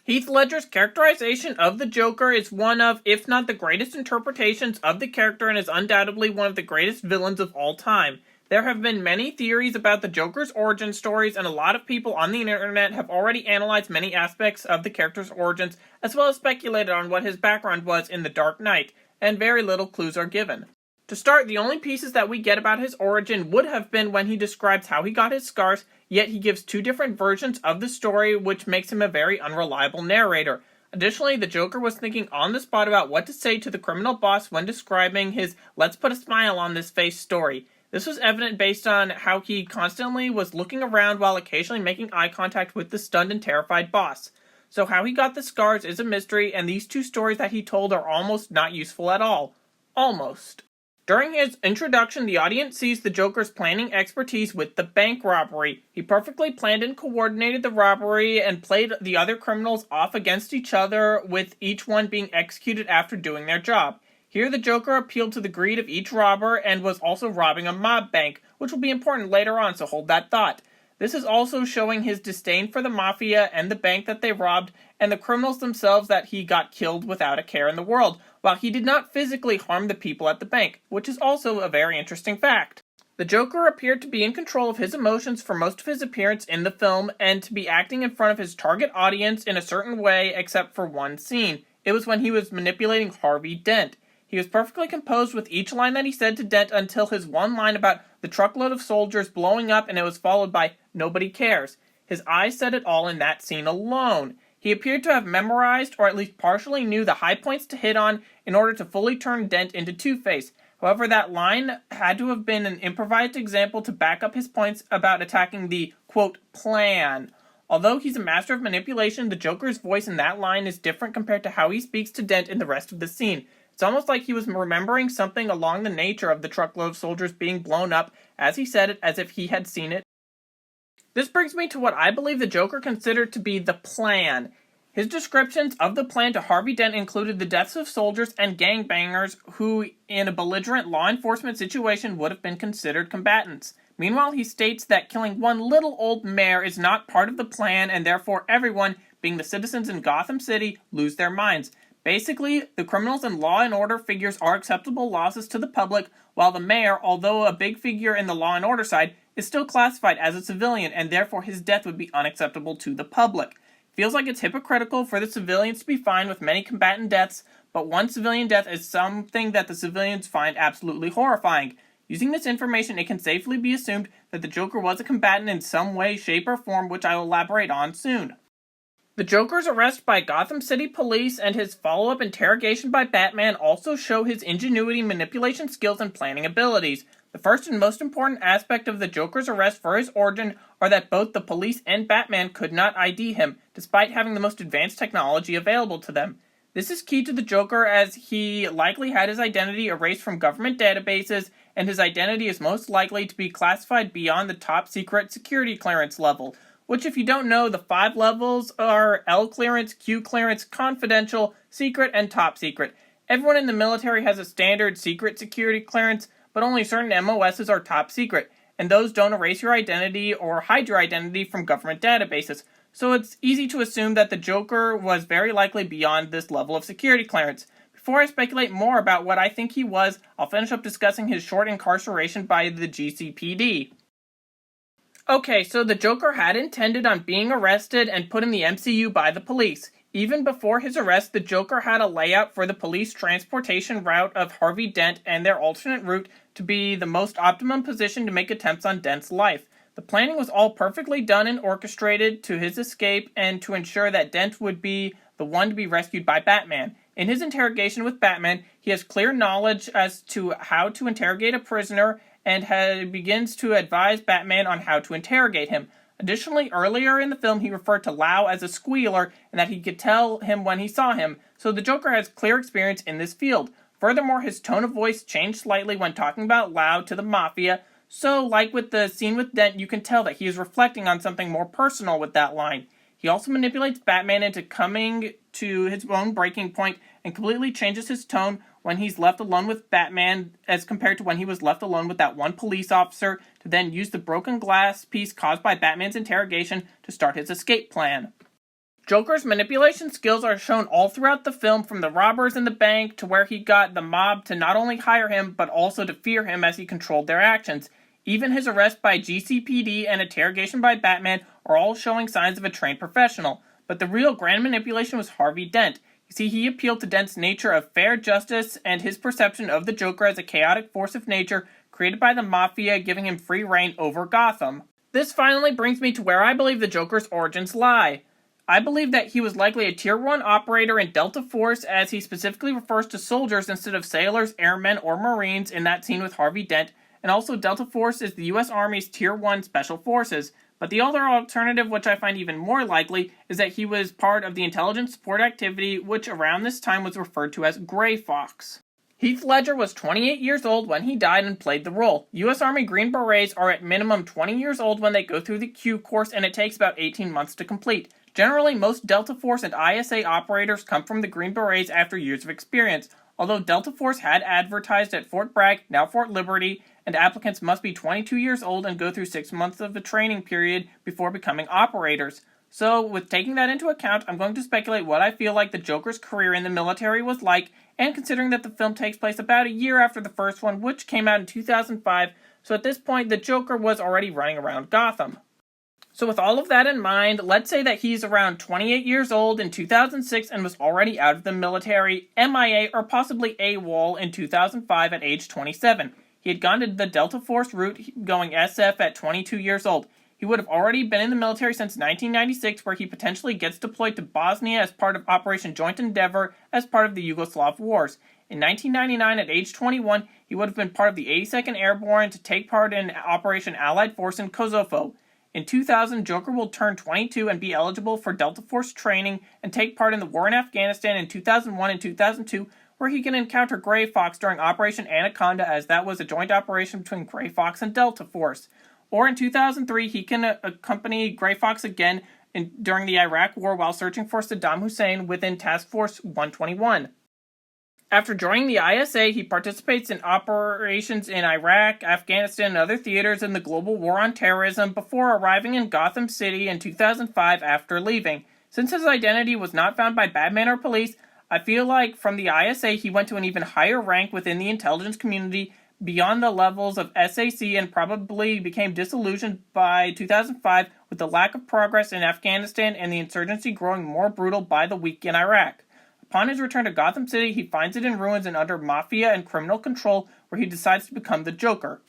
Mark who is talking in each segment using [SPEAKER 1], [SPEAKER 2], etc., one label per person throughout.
[SPEAKER 1] Heath Ledger's characterization of the Joker is one of, if not the greatest interpretations of the character, and is undoubtedly one of the greatest villains of all time. There have been many theories about the Joker's origin stories, and a lot of people on the internet have already analyzed many aspects of the character's origins, as well as speculated on what his background was in The Dark Knight, and very little clues are given. To start, the only pieces that we get about his origin would have been when he describes how he got his scars, yet he gives two different versions of the story, which makes him a very unreliable narrator. Additionally, the Joker was thinking on the spot about what to say to the criminal boss when describing his "let's put a smile on this face" story. This was evident based on how he constantly was looking around while occasionally making eye contact with the stunned and terrified boss. So how he got the scars is a mystery, and these two stories that he told are almost not useful at all. Almost. During his introduction, the audience sees the Joker's planning expertise with the bank robbery. He perfectly planned and coordinated the robbery and played the other criminals off against each other, with each one being executed after doing their job. Here the Joker appealed to the greed of each robber and was also robbing a mob bank, which will be important later on, so hold that thought. This is also showing his disdain for the mafia and the bank that they robbed, and the criminals themselves, that he got killed without a care in the world, while he did not physically harm the people at the bank, which is also a very interesting fact. The Joker appeared to be in control of his emotions for most of his appearance in the film, and to be acting in front of his target audience in a certain way, except for one scene. It was when he was manipulating Harvey Dent. He was perfectly composed with each line that he said to Dent until his one line about the truckload of soldiers blowing up, and it was followed by "nobody cares." His eyes said it all in that scene alone. He appeared to have memorized, or at least partially knew, the high points to hit on in order to fully turn Dent into Two-Face. However, that line had to have been an improvised example to back up his points about attacking the, quote, plan. Although he's a master of manipulation, the Joker's voice in that line is different compared to how he speaks to Dent in the rest of the scene. It's almost like he was remembering something along the nature of the truckload of soldiers being blown up as he said it, as if he had seen it. This brings me to what I believe the Joker considered to be the plan. His descriptions of the plan to Harvey Dent included the deaths of soldiers and gangbangers who, in a belligerent law enforcement situation, would have been considered combatants. Meanwhile, he states that killing one little old mayor is not part of the plan, and therefore everyone, being the citizens in Gotham City, lose their minds. Basically, the criminals and law and order figures are acceptable losses to the public, while the mayor, although a big figure in the law and order side, is still classified as a civilian, and therefore his death would be unacceptable to the public. Feels like it's hypocritical for the civilians to be fine with many combatant deaths, but one civilian death is something that the civilians find absolutely horrifying. Using this information, it can safely be assumed that the Joker was a combatant in some way, shape, or form, which I will elaborate on soon. The Joker's arrest by Gotham City police and his follow-up interrogation by Batman also show his ingenuity, manipulation skills, and planning abilities. The first and most important aspect of the Joker's arrest for his origin are that both the police and Batman could not ID him, despite having the most advanced technology available to them. This is key to the Joker, as he likely had his identity erased from government databases, and his identity is most likely to be classified beyond the top secret security clearance level, which, if you don't know, the 5 levels are L clearance, Q clearance, confidential, secret, and top secret. Everyone in the military has a standard secret security clearance, but only certain MOSs are top secret, and those don't erase your identity or hide your identity from government databases. So it's easy to assume that the Joker was very likely beyond this level of security clearance. Before I speculate more about what I think he was, I'll finish up discussing his short incarceration by the GCPD. Okay, so the Joker had intended on being arrested and put in the MCU by the police. Even before his arrest, the Joker had a layout for the police transportation route of Harvey Dent and their alternate route to be the most optimum position to make attempts on Dent's life. The planning was all perfectly done and orchestrated to his escape and to ensure that Dent would be the one to be rescued by Batman. In his interrogation with Batman, he has clear knowledge as to how to interrogate a prisoner and begins to advise Batman on how to interrogate him. Additionally, earlier in the film, he referred to Lau as a squealer and that he could tell him when he saw him, so the Joker has clear experience in this field. Furthermore, his tone of voice changed slightly when talking about Lau to the Mafia, so like with the scene with Dent, you can tell that he is reflecting on something more personal with that line. He also manipulates Batman into coming to his own breaking point and completely changes his tone when he's left alone with Batman as compared to when he was left alone with that one police officer, to then use the broken glass piece caused by Batman's interrogation to start his escape plan. Joker's manipulation skills are shown all throughout the film, from the robbers in the bank to where he got the mob to not only hire him, but also to fear him as he controlled their actions. Even his arrest by GCPD and interrogation by Batman are all showing signs of a trained professional. But the real grand manipulation was Harvey Dent. You see, he appealed to Dent's nature of fair justice and his perception of the Joker as a chaotic force of nature created by the Mafia, giving him free reign over Gotham. This finally brings me to where I believe the Joker's origins lie. I believe that he was likely a Tier 1 operator in Delta Force, as he specifically refers to soldiers instead of sailors, airmen, or Marines in that scene with Harvey Dent, and also Delta Force is the US Army's Tier 1 Special Forces. But the other alternative, which I find even more likely, is that he was part of the intelligence support activity, which around this time was referred to as Grey Fox. Heath Ledger was 28 years old when he died and played the role. US Army Green Berets are at minimum 20 years old when they go through the Q course, and it takes about 18 months to complete. Generally, most Delta Force and ISA operators come from the Green Berets after years of experience, although Delta Force had advertised at Fort Bragg, now Fort Liberty, and applicants must be 22 years old and go through 6 months of a training period before becoming operators. So, with taking that into account, I'm going to speculate what I feel like the Joker's career in the military was like, and considering that the film takes place about a year after the first one, which came out in 2005, so at this point, the Joker was already running around Gotham. So with all of that in mind, let's say that he's around 28 years old in 2006 and was already out of the military, MIA, or possibly AWOL in 2005 at age 27. He had gone to the Delta Force route, going SF at 22 years old. He would have already been in the military since 1996, where he potentially gets deployed to Bosnia as part of Operation Joint Endeavor as part of the Yugoslav Wars. In 1999, at age 21, he would have been part of the 82nd Airborne to take part in Operation Allied Force in Kosovo. In 2000, Joker will turn 22 and be eligible for Delta Force training and take part in the war in Afghanistan in 2001 and 2002, where he can encounter Grey Fox during Operation Anaconda, as that was a joint operation between Grey Fox and Delta Force. Or in 2003, he can accompany Grey Fox again during the Iraq War while searching for Saddam Hussein within Task Force 121. After joining the ISA, he participates in operations in Iraq, Afghanistan, and other theaters in the global war on terrorism before arriving in Gotham City in 2005 after leaving. Since his identity was not found by Batman or police, I feel like from the ISA he went to an even higher rank within the intelligence community beyond the levels of SAC and probably became disillusioned by 2005 with the lack of progress in Afghanistan and the insurgency growing more brutal by the week in Iraq. Upon his return to Gotham City, he finds it in ruins and under mafia and criminal control, where he decides to become the Joker.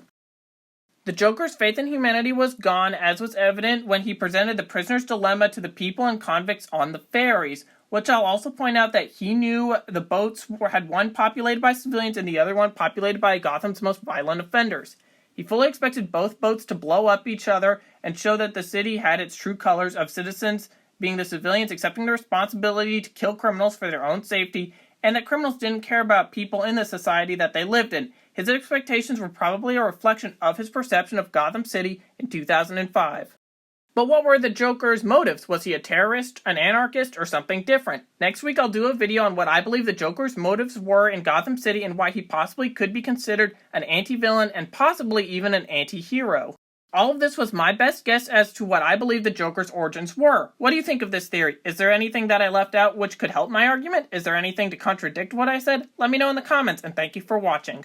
[SPEAKER 1] The Joker's faith in humanity was gone, as was evident when he presented the prisoner's dilemma to the people and convicts on the ferries, which I'll also point out that he knew the boats had one populated by civilians and the other one populated by Gotham's most violent offenders. He fully expected both boats to blow up each other and show that the city had its true colors of citizens being the civilians accepting the responsibility to kill criminals for their own safety, and that criminals didn't care about people in the society that they lived in. His expectations were probably a reflection of his perception of Gotham City in 2005. But what were the Joker's motives? Was he a terrorist, an anarchist, or something different? Next week I'll do a video on what I believe the Joker's motives were in Gotham City and why he possibly could be considered an anti-villain and possibly even an anti-hero. All of this was my best guess as to what I believe the Joker's origins were. What do you think of this theory? Is there anything that I left out which could help my argument? Is there anything to contradict what I said? Let me know in the comments, and thank you for watching.